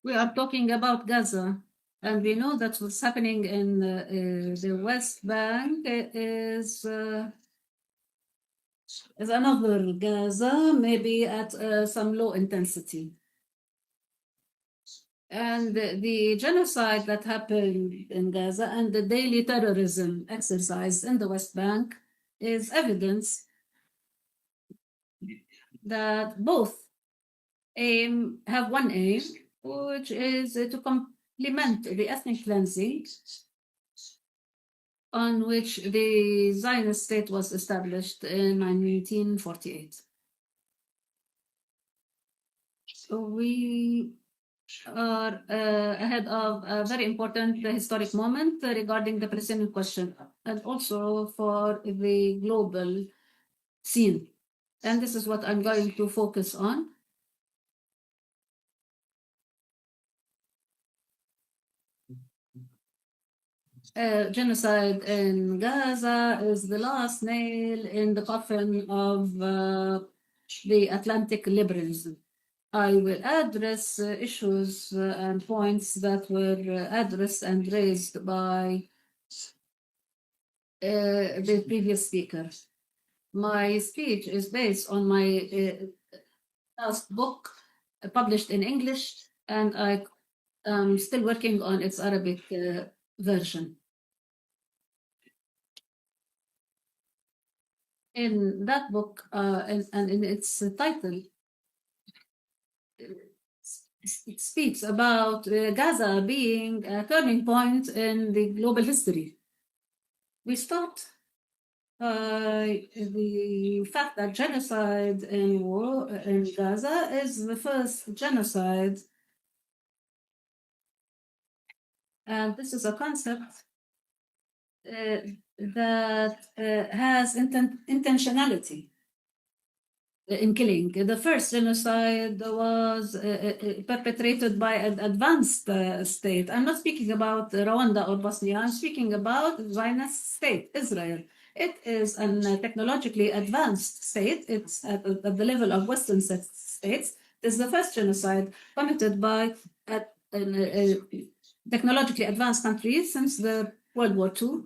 We are talking about Gaza, and we know that what's happening in the West Bank is another Gaza, maybe at some low intensity. And the genocide that happened in Gaza and the daily terrorism exercise in the West Bank is evidence that both have one aim, which is to complement the ethnic cleansing on which the Zionist state was established in 1948. So we are ahead of a very important historic moment regarding the Palestinian question and also for the global scene. And this is what I'm going to focus on. Genocide in Gaza is the last nail in the coffin of the Atlantic liberalism. I will address issues and points that were addressed and raised by the previous speaker. My speech is based on my last book published in English, and I am still working on its Arabic version. In that book, and in its title, it speaks about Gaza being a turning point in the global history. We start by the fact that genocide in war in Gaza is the first genocide, and this is a concept that has intentionality in killing. The first genocide was perpetrated by an advanced state. I'm not speaking about Rwanda or Bosnia. I'm speaking about the Zionist state, Israel. It is a technologically advanced state. It's at the level of Western states. It's the first genocide committed by technologically advanced countries since the World War II.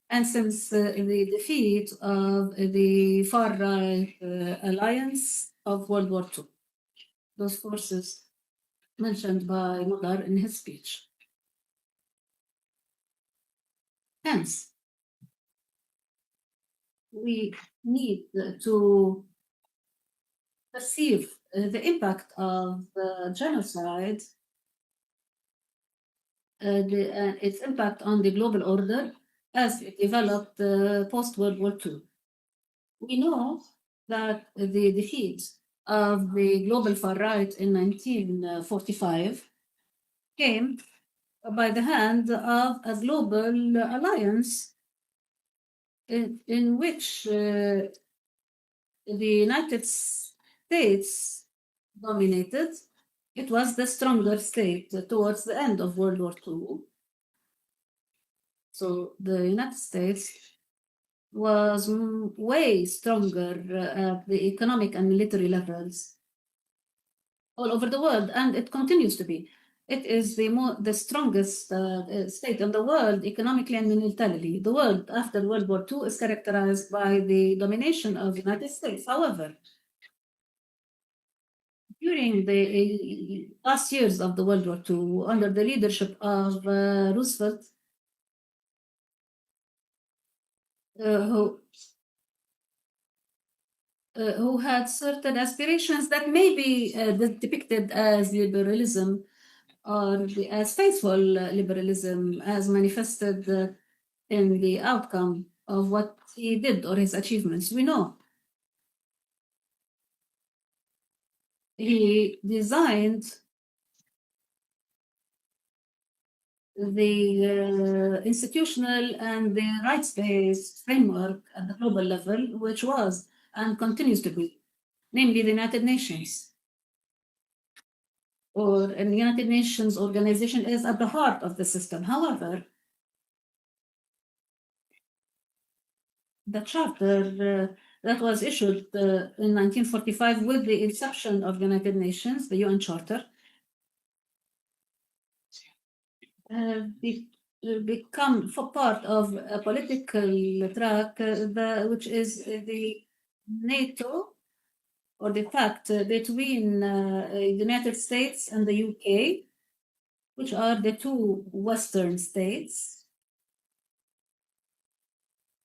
And since the defeat of the far-right alliance of World War II, those forces mentioned by Mudar in his speech. Hence, we need to perceive the impact of the genocide, its impact on the global order as it developed post-World War II. We know that the defeat of the global far right in 1945 came by the hand of a global alliance in which the United States dominated. It was the stronger state towards the end of World War II. So the United States was way stronger at the economic and military levels all over the world, and it continues to be. It is the strongest state in the world economically and militarily. The world after World War II is characterized by the domination of the United States. However, during the last years of the World War II, under the leadership of Roosevelt, who had certain aspirations that may be depicted as liberalism or as faithful liberalism as manifested in the outcome of what he did or his achievements. We know he designed the institutional and the rights-based framework at the global level, which was and continues to be, namely the United Nations. Or the United Nations organization is at the heart of the system. However, the charter that was issued in 1945 with the inception of the United Nations, the UN Charter, become for part of a political track, which is the NATO, or the pact between the United States and the UK, which are the two Western states.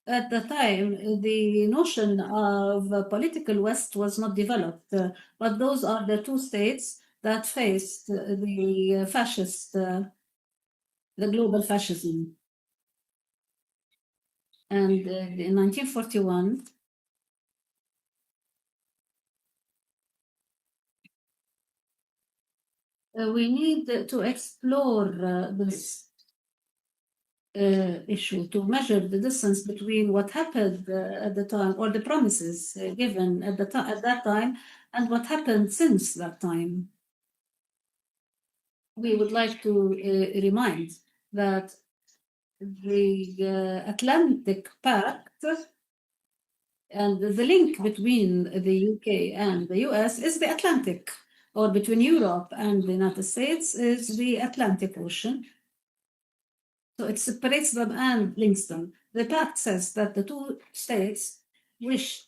At the time, the notion of a political West was not developed, but those are the two states that faced the fascist, the global fascism. And in 1941, we need to explore this issue to measure the distance between what happened at the time, or the promises given at that time, and what happened since that time. We would like to remind that the Atlantic Pact and the link between the UK and the US is the Atlantic, or between Europe and the United States is the Atlantic Ocean. So it separates them and links them. The pact says that the two states wish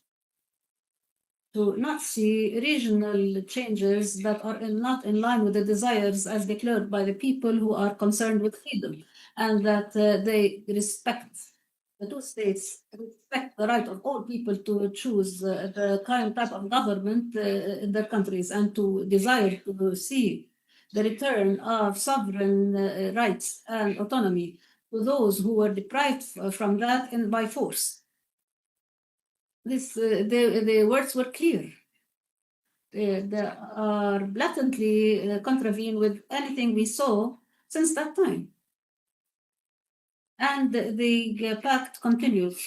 to not see regional changes that are not in line with the desires as declared by the people who are concerned with freedom, and that they respect, the two states respect the right of all people to choose the kind type of government in their countries, and to desire to see the return of sovereign rights and autonomy to those who were deprived from that and by force. The words were clear. They are blatantly contravene with anything we saw since that time. And the pact continues,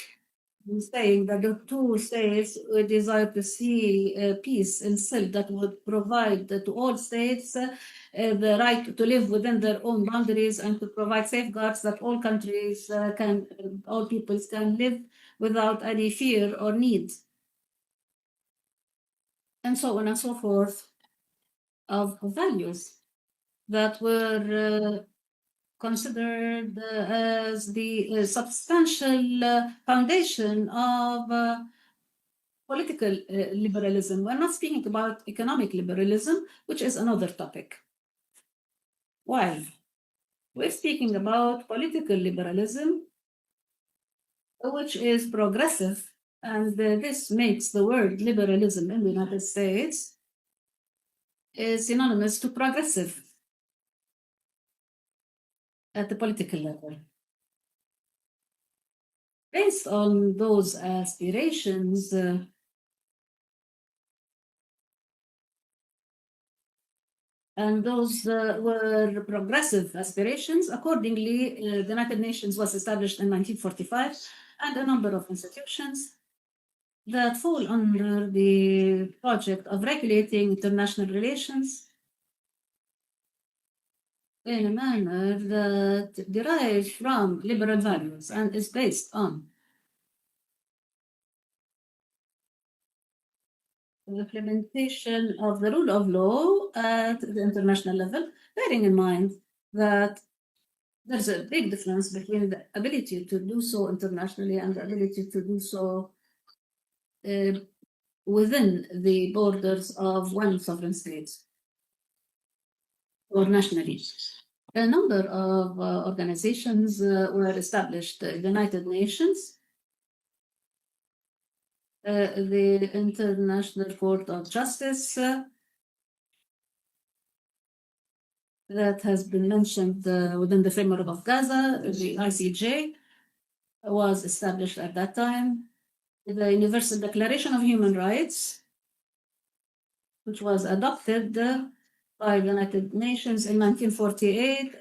saying that the two states desire to see peace instilled that would provide to all states the right to live within their own boundaries, and to provide safeguards that all countries all peoples can live without any fear or need, and so on and so forth, of values that were considered as the substantial foundation of political liberalism. We're not speaking about economic liberalism, which is another topic. Why? We're speaking about political liberalism, which is progressive, and this makes the word liberalism in the United States is synonymous to progressive at the political level. Based on those aspirations, and those were progressive aspirations. Accordingly, the United Nations was established in 1945, and a number of institutions that fall under the project of regulating international relations in a manner that derives from liberal values and is based on the implementation of the rule of law at the international level, bearing in mind that there's a big difference between the ability to do so internationally and the ability to do so within the borders of one sovereign state or nationally. A number of organizations were established: the United Nations, the International Court of Justice, that has been mentioned within the framework of Gaza. The ICJ was established at that time. The Universal Declaration of Human Rights, which was adopted by the United Nations in 1948,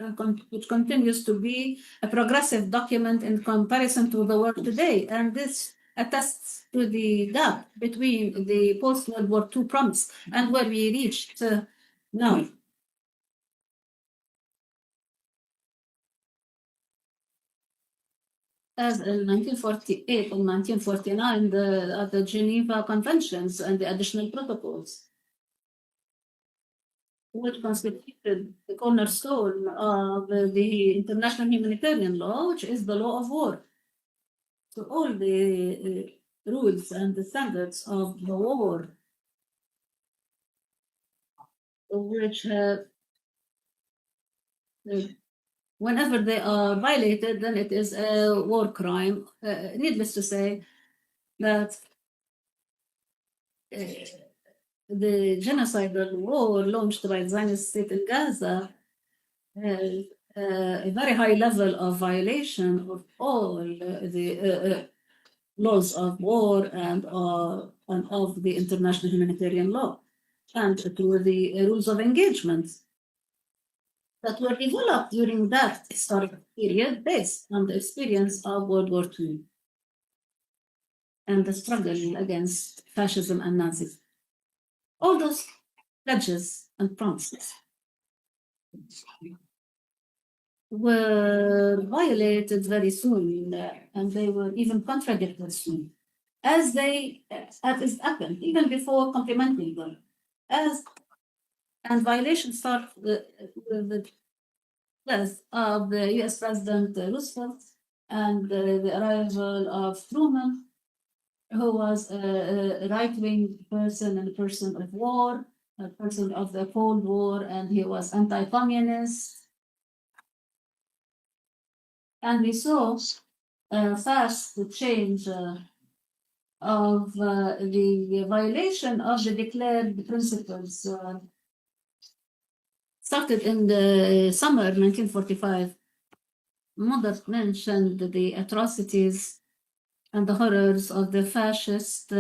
which continues to be a progressive document in comparison to the world today. And this attests to the gap between the post-World War II promise and where we reached now. As in 1948 and 1949, the Geneva Conventions and the additional protocols which constituted the cornerstone of the international humanitarian law, which is the law of war. So all the rules and the standards of the war, which whenever they are violated, then it is a war crime. Needless to say that the genocidal war launched by the Zionist state in Gaza has a very high level of violation of all the laws of war and of the international humanitarian law, and to the rules of engagement that were developed during that historic period based on the experience of World War II and the struggle against fascism and Nazism. All those pledges and promises were violated very soon, and they were even contradicted soon, as is happened even before implementing them. And violations start with the death of the U.S. President Roosevelt and the arrival of Truman, who was a right-wing person and a person of war, a person of the Cold War, and he was anti-communist. And we saw a fast change of the violation of the declared principles started in the summer 1945. Mother mentioned the atrocities and the horrors of the fascist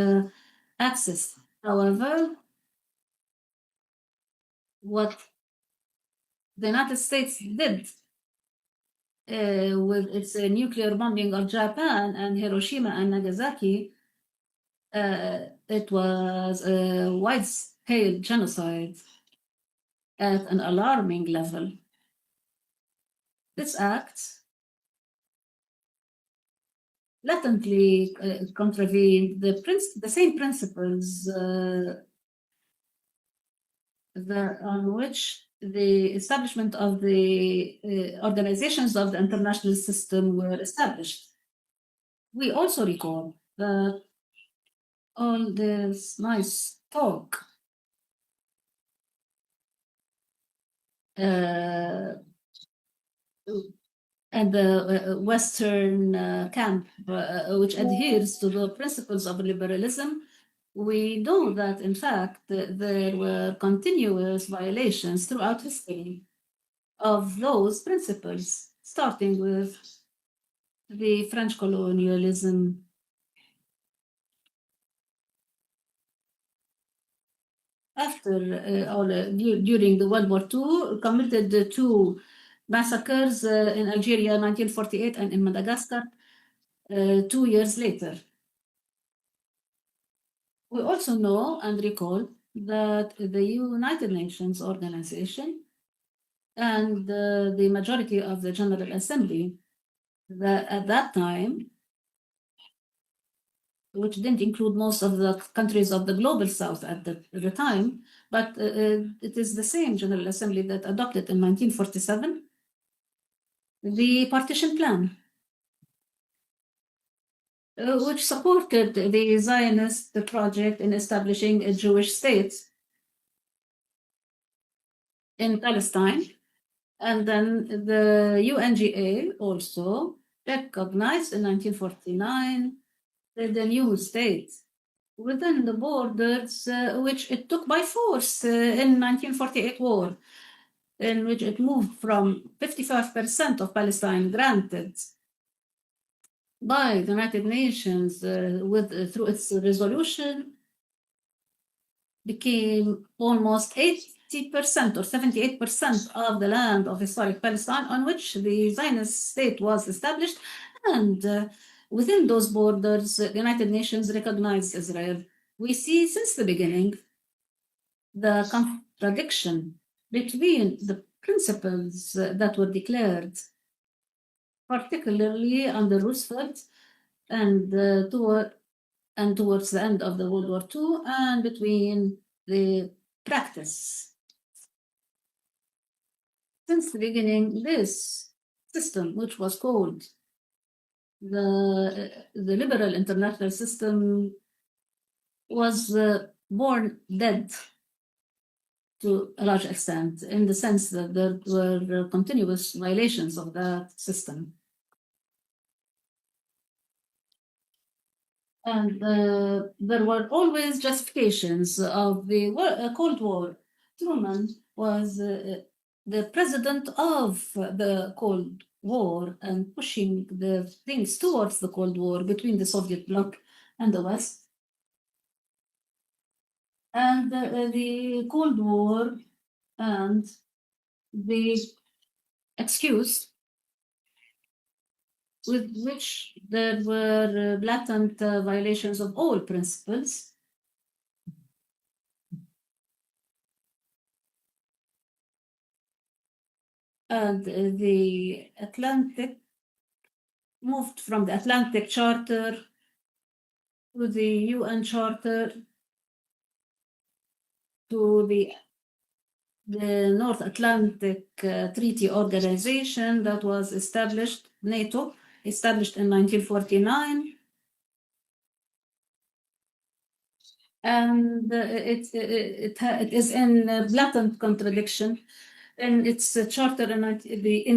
axis. However, what the United States did with its nuclear bombing of Japan and Hiroshima and Nagasaki, it was a wide-scale genocide at an alarming level. This act latently contravened the same principles on which the establishment of the organizations of the international system were established. We also recall that all this nice talk and the Western camp, which adheres to the principles of liberalism, we know that, in fact, there were continuous violations throughout history of those principles, starting with the French colonialism. After during the World War II, committed two massacres in Algeria, 1948, and in Madagascar, 2 years later. We also know and recall that the United Nations Organization and the majority of the General Assembly at that time, which didn't include most of the countries of the global south at the time, but it is the same General Assembly that adopted in 1947 the partition plan, which supported the Zionist project in establishing a Jewish state in Palestine. And then the UNGA also recognized in 1949 the new state within the borders, which it took by force in 1948 war, in which it moved from 55% of Palestine granted by the United Nations through its resolution, became almost 80% or 78% of the land of historic Palestine on which the Zionist state was established. And within those borders, the United Nations recognized Israel. We see since the beginning the contradiction between the principles that were declared, particularly under Roosevelt and towards the end of the World War II, and between the practice Since the beginning, this system, which was called the liberal international system, was born dead to a large extent, in the sense that there were continuous violations of that system. And there were always justifications of the Cold War. Truman was the president of the Cold War and pushing the things towards the Cold War between the Soviet bloc and the West. And the Cold War and the excuse with which there were blatant violations of all principles. And the Atlantic moved from the Atlantic Charter to the UN Charter to the North Atlantic Treaty Organization that was established, NATO, established in 1949. And it is in blatant contradiction in its charter in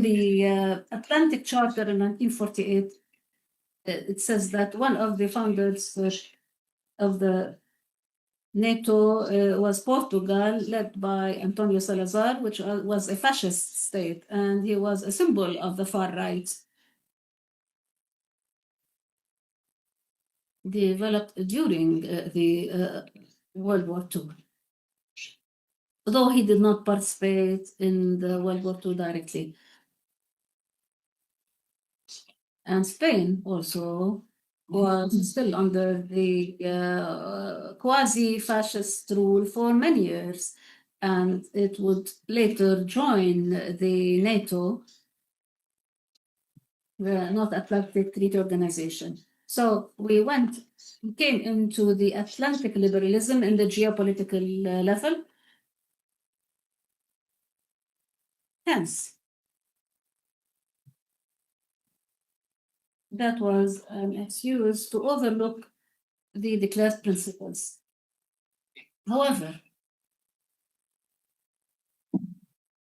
the Atlantic Charter in 1948. It says that one of the founders of the NATO was Portugal, led by Antonio Salazar, which was a fascist state, and he was a symbol of the far right. Developed during the World War II, though he did not participate in the World War II directly. And Spain also was still under the quasi-fascist rule for many years, and it would later join the NATO, the North Atlantic Treaty Organization. So we came into the Atlantic liberalism in the geopolitical level. Hence, that was an excuse to overlook the declared principles. However,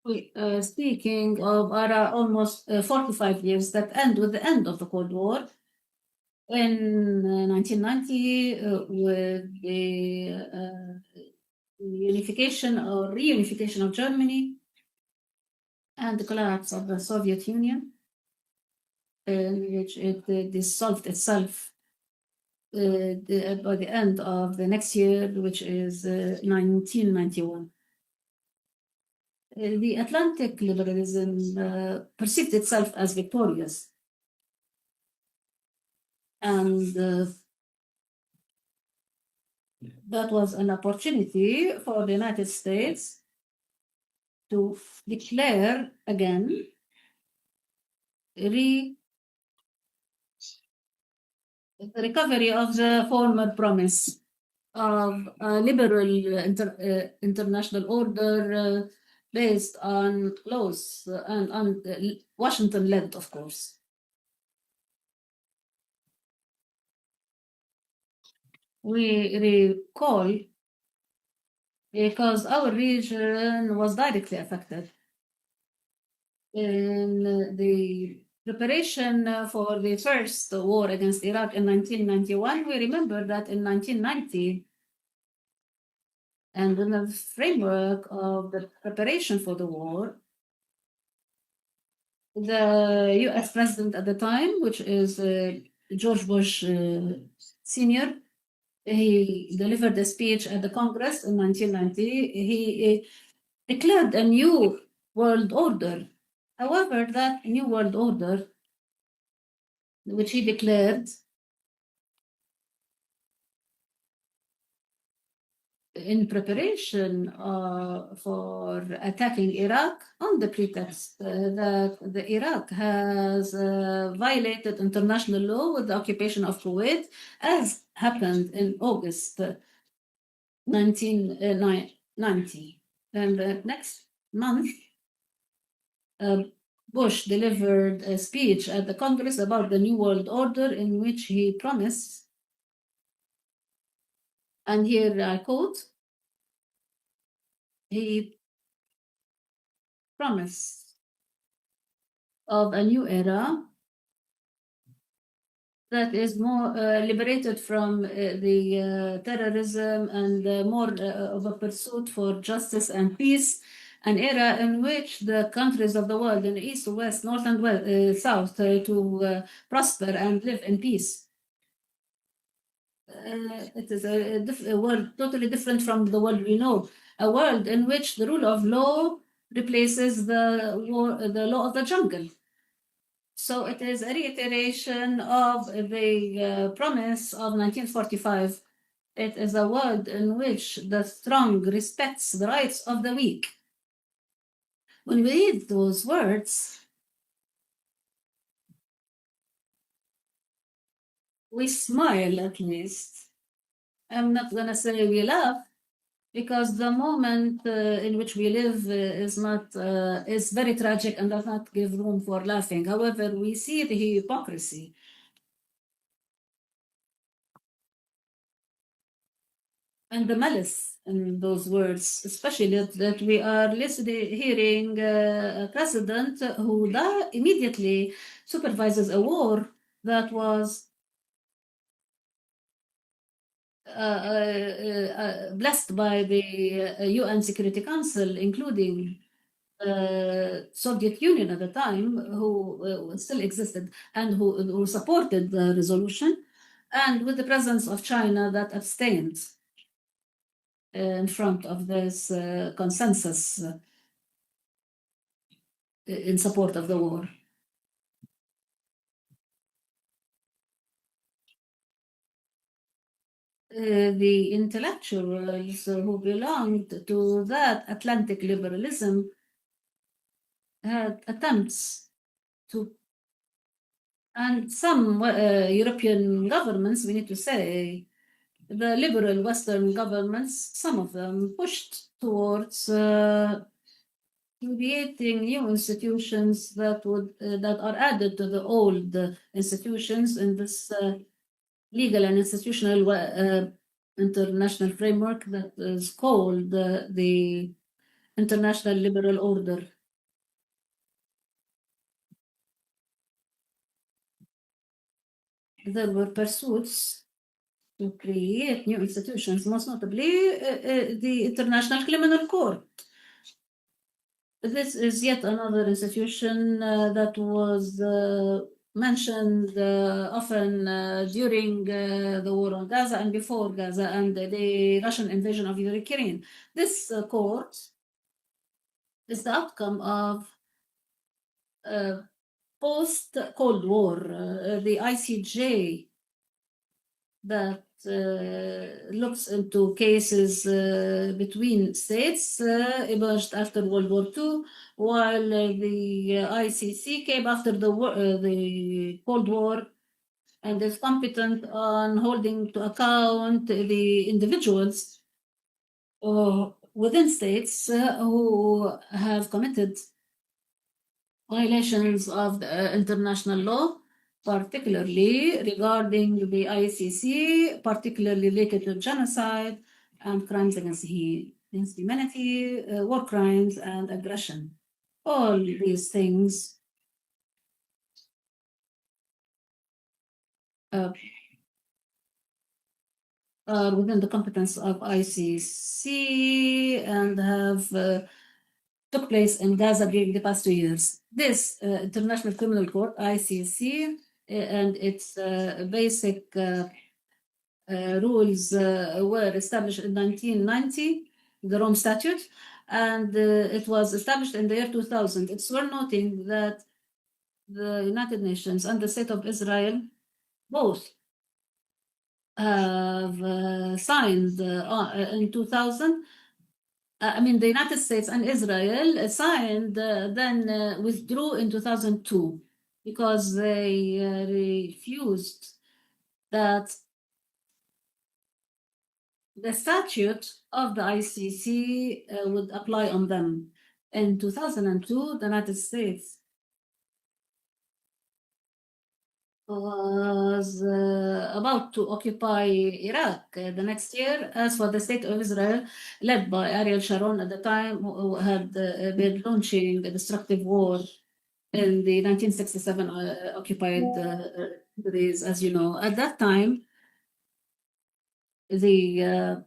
we are speaking of almost 45 years that end with the end of the Cold War. In 1990, with the unification or reunification of Germany and the collapse of the Soviet Union, in which it dissolved itself by the end of the next year, which is 1991. The Atlantic liberalism perceived itself as victorious. And that was an opportunity for the United States to declare again the recovery of the former promise of a liberal international order based on laws and on Washington-led, of course. We recall because our region was directly affected. In the preparation for the first war against Iraq in 1991, we remember that in 1990, and in the framework of the preparation for the war, the US president at the time, which is George Bush Sr., he delivered a speech at the Congress in 1990. He declared a new world order. However, that new world order, which he declared in preparation for attacking Iraq on the pretext that the Iraq has violated international law with the occupation of Kuwait, as happened in August 1990. And next month, uh, Bush delivered a speech at the Congress about the New World Order in which he promised, and here I quote, he promised of a new era that is more liberated from the terrorism and more of a pursuit for justice and peace, an era in which the countries of the world in east, west, north, and south to prosper and live in peace. It is a world totally different from the world we know, a world in which the rule of law replaces the law of the jungle. So it is a reiteration of the promise of 1945. It is a world in which the strong respects the rights of the weak. When we read those words, we smile at least. I'm not going to say we laugh because the moment in which we live is very tragic and does not give room for laughing. However, we see the hypocrisy and the malice in those words, especially that we are listening, hearing a president who immediately supervises a war that was blessed by the UN Security Council, including Soviet Union at the time, who still existed and who supported the resolution, and with the presence of China that abstained in front of this consensus in support of the war. The intellectuals who belonged to that Atlantic liberalism had attempts to, and some European governments, we need to say, the liberal Western governments, some of them pushed towards creating new institutions that are added to the old institutions in this legal and institutional international framework that is called the International Liberal Order. There were pursuits to create new institutions, most notably the International Criminal Court. This is yet another institution that was mentioned often during the war on Gaza and before Gaza and the Russian invasion of Ukraine. This court is the outcome of post-Cold War, the ICJ that looks into cases between states emerged after World War II, while the ICC came after the Cold War and is competent on holding to account the individuals within states who have committed violations of the international law, particularly regarding the ICC, particularly related to genocide and crimes against humanity, war crimes, and aggression. All these things are within the competence of ICC and have took place in Gaza during the past 2 years. This International Criminal Court, ICC, and its basic rules were established in 1990, the Rome Statute, and it was established in the year 2000. It's worth noting that the United Nations and the State of Israel both have signed in 2000. I mean, the United States and Israel signed, then withdrew in 2002 because they refused that the statute of the ICC would apply on them. In 2002, the United States was about to occupy Iraq the next year. As for the state of Israel, led by Ariel Sharon at the time, who had been launching a destructive war in the 1967 occupied days, as you know. At that time, the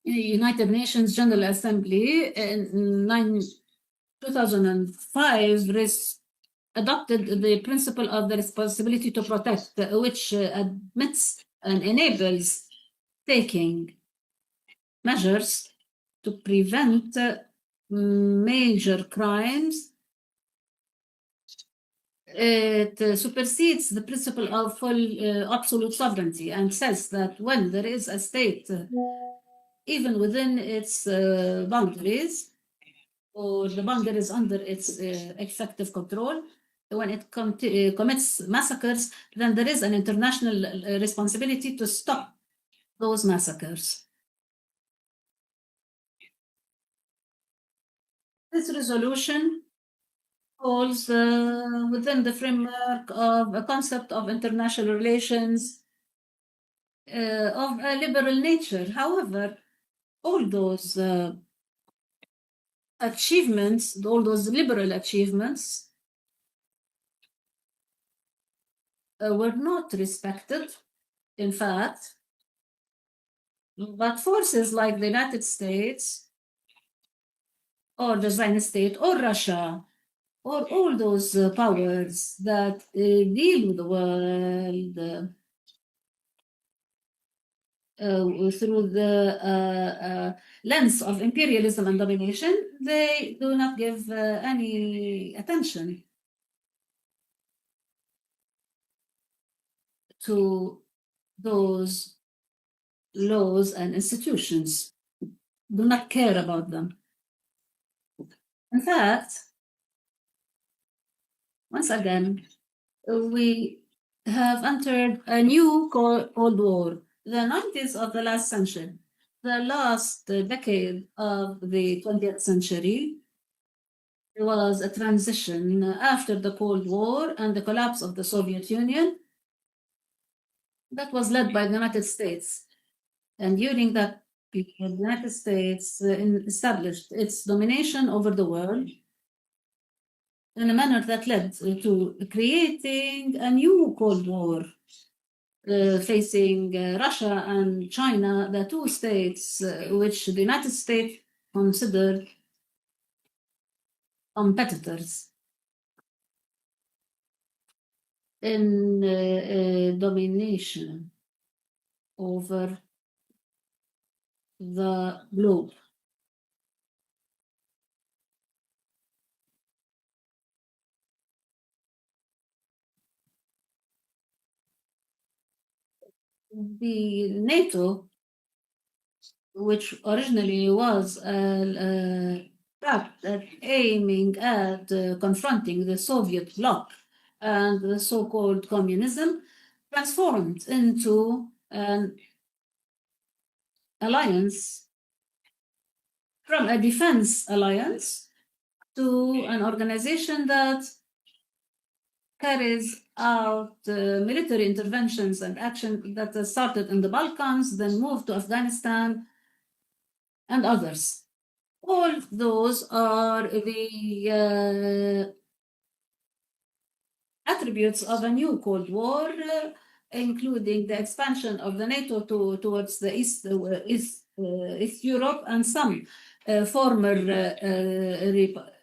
United Nations General Assembly in 2005 adopted the principle of the responsibility to protect, which admits and enables taking measures to prevent major crimes. It supersedes the principle of full absolute sovereignty and says that when there is a state, even within its boundaries, or the boundaries under its effective control, when it commits massacres, then there is an international responsibility to stop those massacres. This resolution falls within the framework of a concept of international relations of a liberal nature. However, all those achievements, all those liberal achievements, were not respected, in fact, but forces like the United States or the Zionist state or Russia or all those powers that deal with the world through the lens of imperialism and domination, they do not give any attention to those laws and institutions, do not care about them. In fact, once again, we have entered a new Cold War, the 90s of the last century, the last decade of the 20th century. There was a transition after the Cold War and the collapse of the Soviet Union that was led by the United States. And during that period, the United States established its domination over the world in a manner that led to creating a new Cold War facing Russia and China, the two states which the United States considered competitors in domination over the globe. The NATO, which originally was aiming at confronting the Soviet bloc and the so-called communism, transformed into an alliance from a defense alliance to an organization that carries out military interventions and action that started in the Balkans, then moved to Afghanistan and others. All those are the attributes of a new Cold War, including the expansion of the NATO towards the East Europe and some former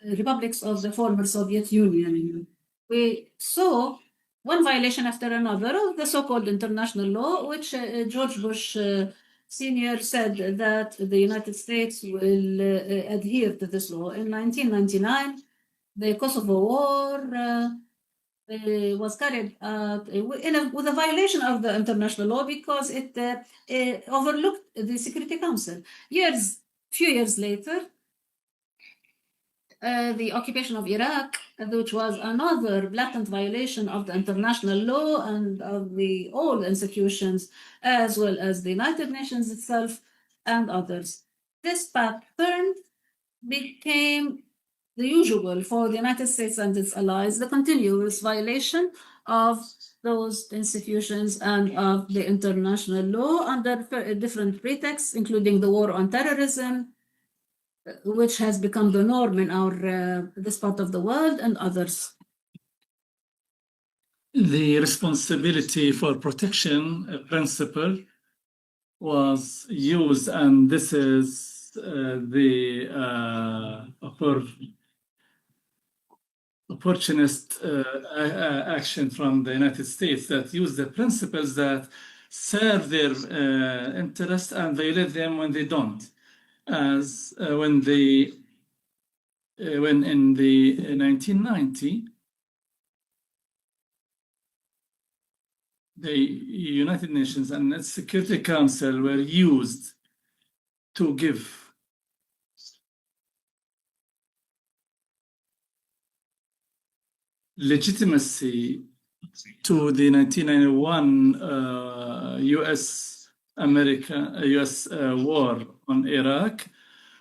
republics of the former Soviet Union. We saw one violation after another of the so-called international law, which George Bush Sr. said that the United States will adhere to this law. In 1999, the Kosovo War was carried out with a violation of the international law because it overlooked the Security Council. Few years later, the occupation of Iraq, which was another blatant violation of the international law and of all institutions, as well as the United Nations itself and others. This pattern became the usual for the United States and its allies, the continuous violation of those institutions and of the international law under different pretexts, including the war on terrorism, which has become the norm in our this part of the world, and others. The responsibility for protection principle was used, and this is the opportunist action from the United States that use the principles that serve their interest and violate them when they don't. As when in the 1990, the United Nations and its Security Council were used to give legitimacy to the 1991 US war on Iraq,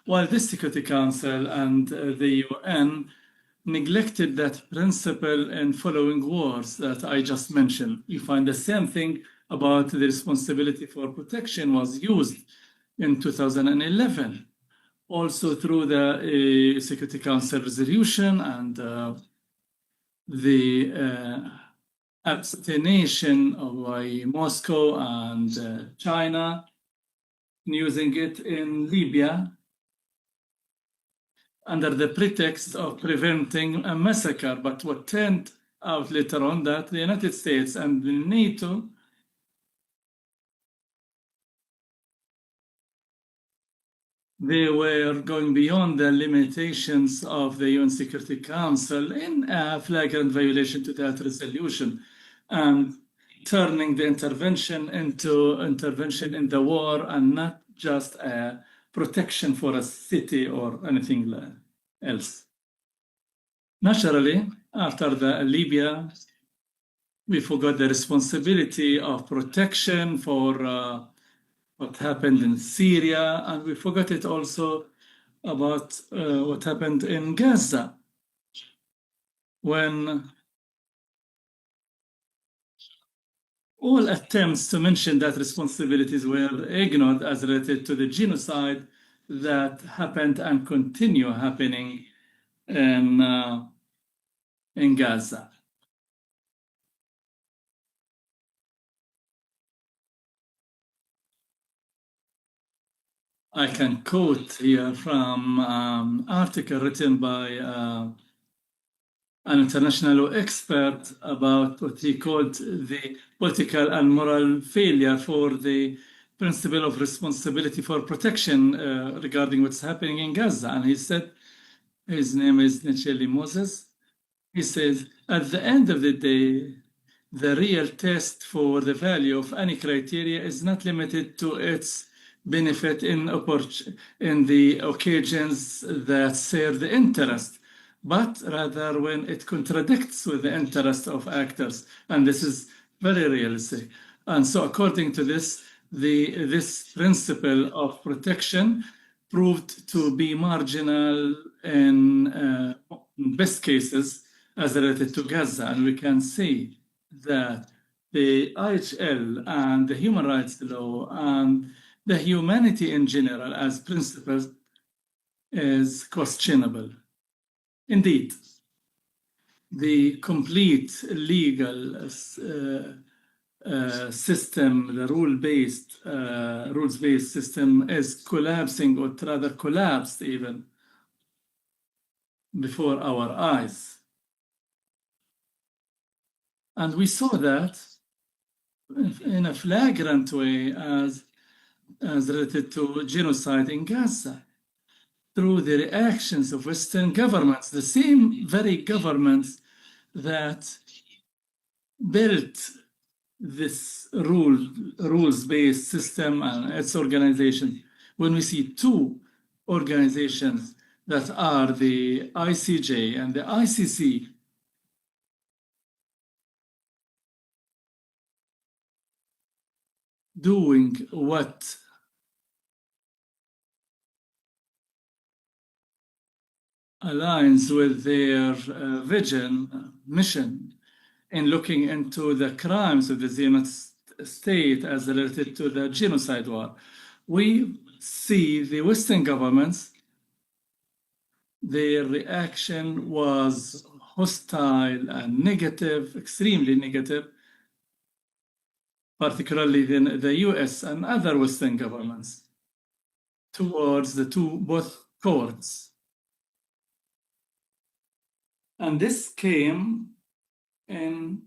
while the Security Council and the UN neglected that principle in following wars that I just mentioned. You find the same thing about the responsibility for protection was used in 2011, also through the Security Council resolution and the abstention by Moscow and China using it in Libya under the pretext of preventing a massacre. But what turned out later on that the United States and the NATO they were going beyond the limitations of the UN Security Council in a flagrant violation to that resolution and turning the intervention into intervention in the war and not just a protection for a city or anything else. Naturally, after the Libya, we forgot the responsibility of protection for what happened in Syria, and we forgot it also about what happened in Gaza when all attempts to mention that responsibilities were ignored as related to the genocide that happened and continue happening in Gaza. I can quote here from an article written by an international expert about what he called the political and moral failure for the principle of responsibility for protection regarding what's happening in Gaza. And he said, his name is Nichelle Moses. He says, at the end of the day, the real test for the value of any criteria is not limited to its benefit in the occasions that serve the interest, but rather when it contradicts with the interest of actors. And this is very realistic. And so according to this, this principle of protection proved to be marginal in best cases as related to Gaza. And we can see that the IHL and the human rights law and the humanity in general as principles is questionable. Indeed, the complete legal system, the rules-based system is collapsing, or rather collapsed even before our eyes. And we saw that in a flagrant way as related to genocide in Gaza, through the reactions of Western governments, the same very governments that built this rules-based system and its organization. When we see two organizations that are the ICJ and the ICC doing what aligns with their mission in looking into the crimes of the Zionist state as related to the genocide war. We see the Western governments, their reaction was hostile and negative, extremely negative, particularly the US and other Western governments, towards both courts. And this came in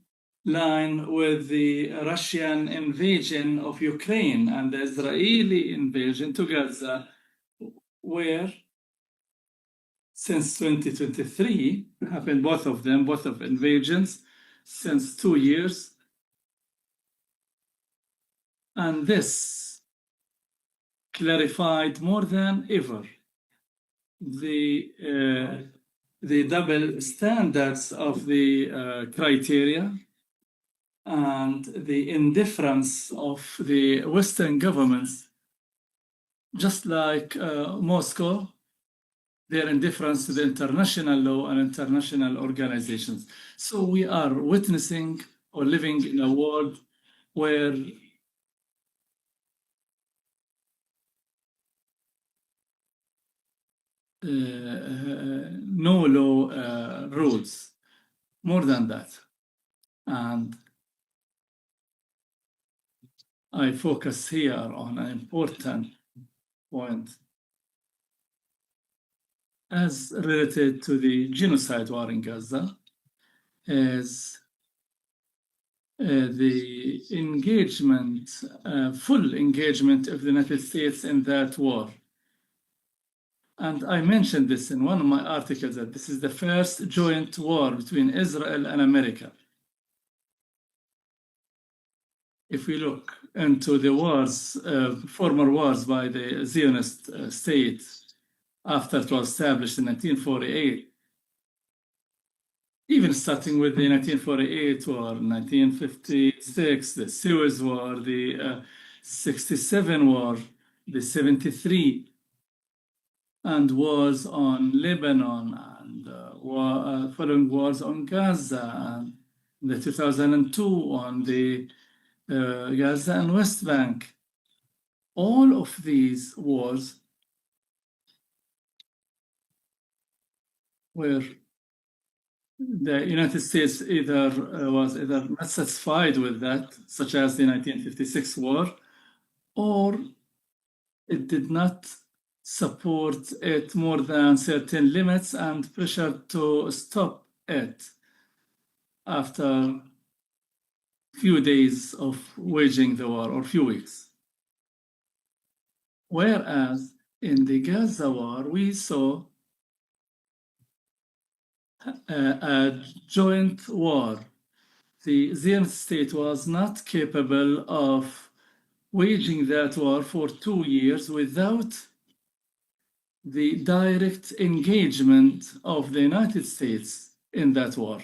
line with the Russian invasion of Ukraine and the Israeli invasion to Gaza, where since 2023 happened, both of invasions, since 2 years. And this clarified more than ever the double standards of the criteria and the indifference of the Western governments, just like Moscow, their indifference to the international law and international organizations. So we are witnessing or living in a world where no law rules, more than that. And I focus here on an important point as related to the genocide war in Gaza, is the engagement, full engagement of the United States in that war. And I mentioned this in one of my articles, that this is the first joint war between Israel and America. If we look into the wars, former wars by the Zionist state after it was established in 1948, even starting with the 1948 war, 1956, the Suez War, the 67 war, the 73, and wars on Lebanon, and following wars on Gaza, and the 2002 on the Gaza and West Bank. All of these wars were the United States was either not satisfied with that, such as the 1956 war, or it did not support it more than certain limits and pressured to stop it after few days of waging the war, or few weeks. Whereas in the Gaza war, we saw a joint war. The Zionist state was not capable of waging that war for 2 years without the direct engagement of the United States in that war,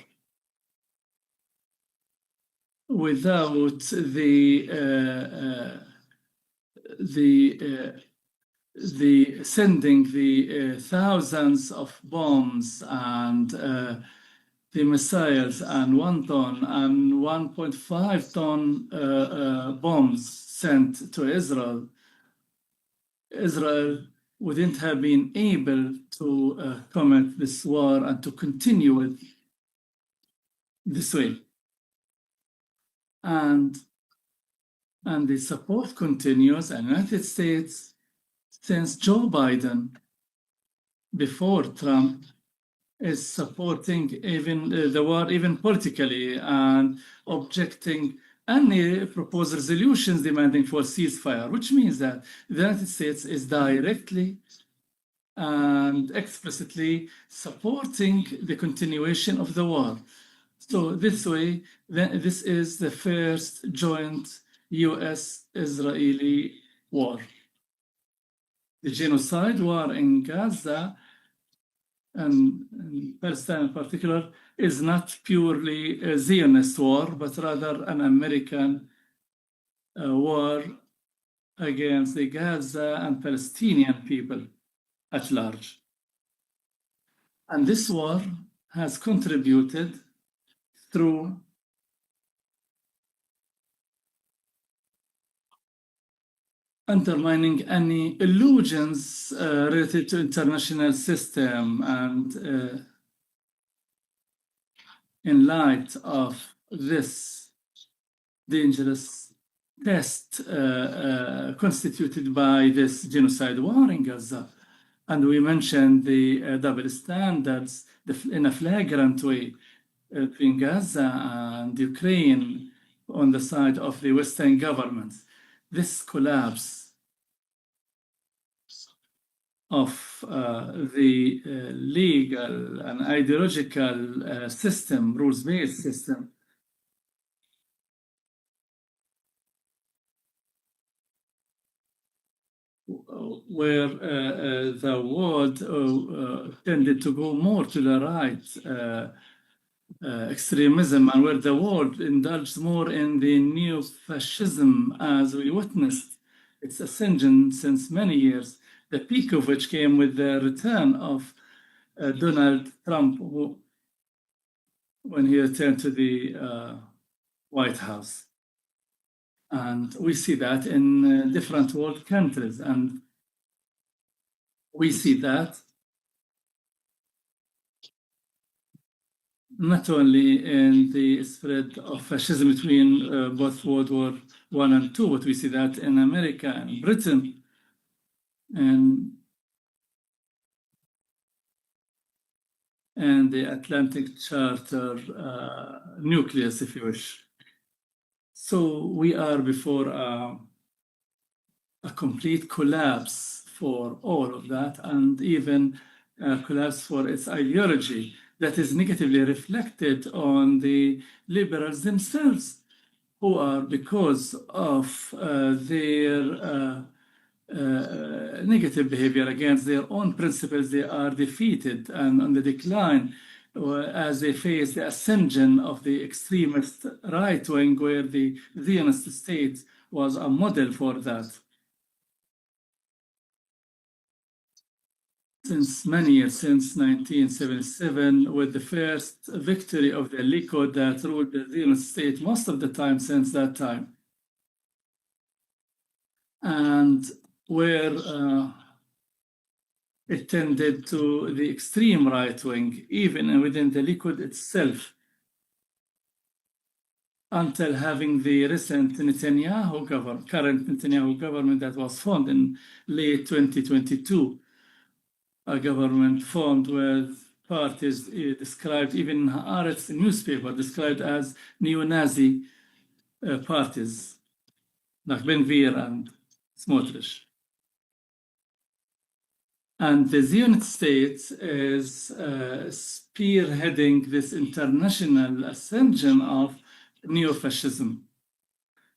without the sending the thousands of bombs and the missiles and 1 ton and 1.5 ton bombs sent to Israel. Israel wouldn't have been able to commit this war and to continue it this way. And the support continues, and the United States, since Joe Biden, before Trump, is supporting even the war, even politically, and objecting any proposed resolutions demanding for ceasefire, which means that the United States is directly and explicitly supporting the continuation of the war. So this way, this is the first joint US-Israeli war. The genocide war in Gaza, and in Palestine in particular, is not purely a Zionist war, but rather an American war against the Gaza and Palestinian people at large. And this war has contributed through undermining any illusions related to international system, and in light of this dangerous test constituted by this genocide war in Gaza. And we mentioned the double standards in a flagrant way between Gaza and Ukraine on the side of the Western governments. This collapse of the legal and ideological system, rules-based system, where the world tended to go more to the right extremism, and where the world indulged more in the neo-fascism, as we witnessed its ascension since many years, the peak of which came with the return of Donald Trump, when he returned to the White House. And we see that in different world countries. And we see that not only in the spread of fascism between both World War I and II, but we see that in America and Britain and the Atlantic Charter nucleus, if you wish. So we are before a complete collapse for all of that, and even a collapse for its ideology that is negatively reflected on the liberals themselves, who are, because of their negative behavior against their own principles, they are defeated and on the decline as they face the ascension of the extremist right wing, where the Zionist state was a model for that. Since many years, since 1977, with the first victory of the Likud that ruled the Zionist state most of the time since that time. And where it tended to the extreme right wing, even within the Likud itself, until having the recent Netanyahu government, current Netanyahu government that was formed in late 2022, a government formed with parties described, even in Haaretz newspaper, described as neo-Nazi parties, like Ben Gvir and Smotrich. And the Zionist state is spearheading this international ascension of neo-fascism,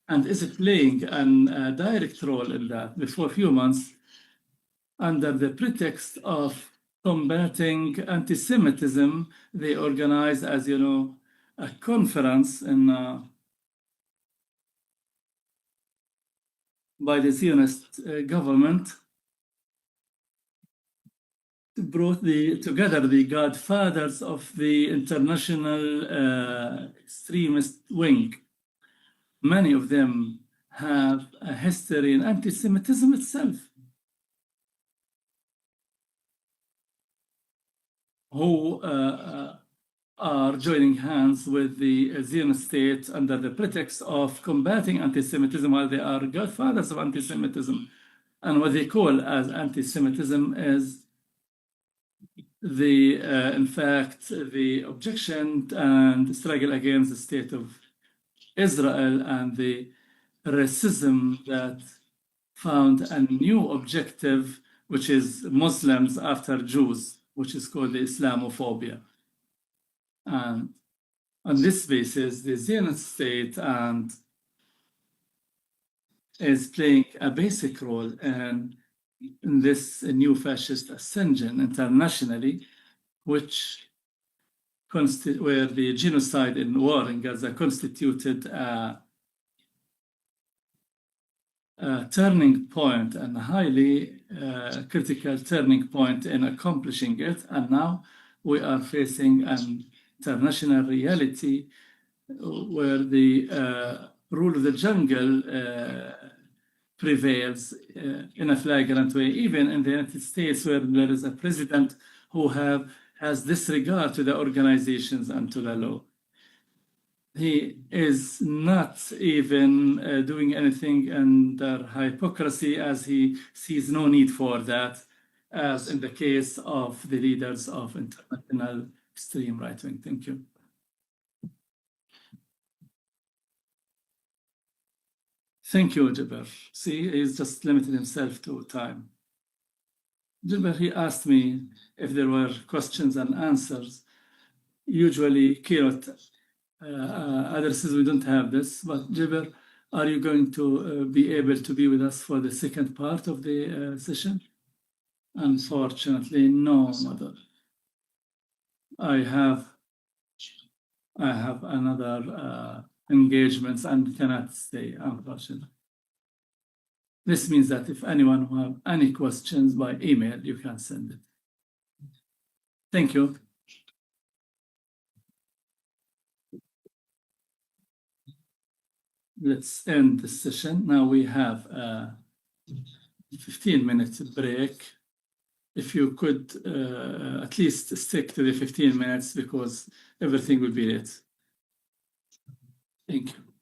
and is playing a direct role in that. Before a few months, under the pretext of combating anti-Semitism, they organized, as you know, a conference by the Zionist government, brought together the godfathers of the international extremist wing. Many of them have a history in anti-Semitism itself, who are joining hands with the Zionist state under the pretext of combating anti-Semitism, while they are godfathers of anti-Semitism. And what they call as anti-Semitism is in fact, the objection and struggle against the state of Israel and the racism that found a new objective, which is Muslims after Jews, which is called the Islamophobia. And on this basis, the Zionist state is playing a basic role in this new fascist ascension internationally, which where the genocide in war in Gaza constituted a turning point, and a highly critical turning point in accomplishing it. And now we are facing an international reality where the rule of the jungle prevails in a flagrant way, even in the United States, where there is a president who has disregard to the organizations and to the law. He is not even doing anything under hypocrisy, as he sees no need for that, as in the case of the leaders of international extreme right wing. Thank you. Thank you, Gilbert. See, he's just limited himself to time. Gilbert, he asked me if there were questions and answers. Usually, Keynote addresses, we don't have this, but Gilbert, are you going to be able to be with us for the second part of the session? Unfortunately, no, Mother. I have another engagements and cannot stay, unfortunately. This means that if anyone who have any questions by email, you can send it. Thank you. Let's end the session. Now we have a 15-minute break. If you could at least stick to the 15 minutes, because everything will be late. Thank you.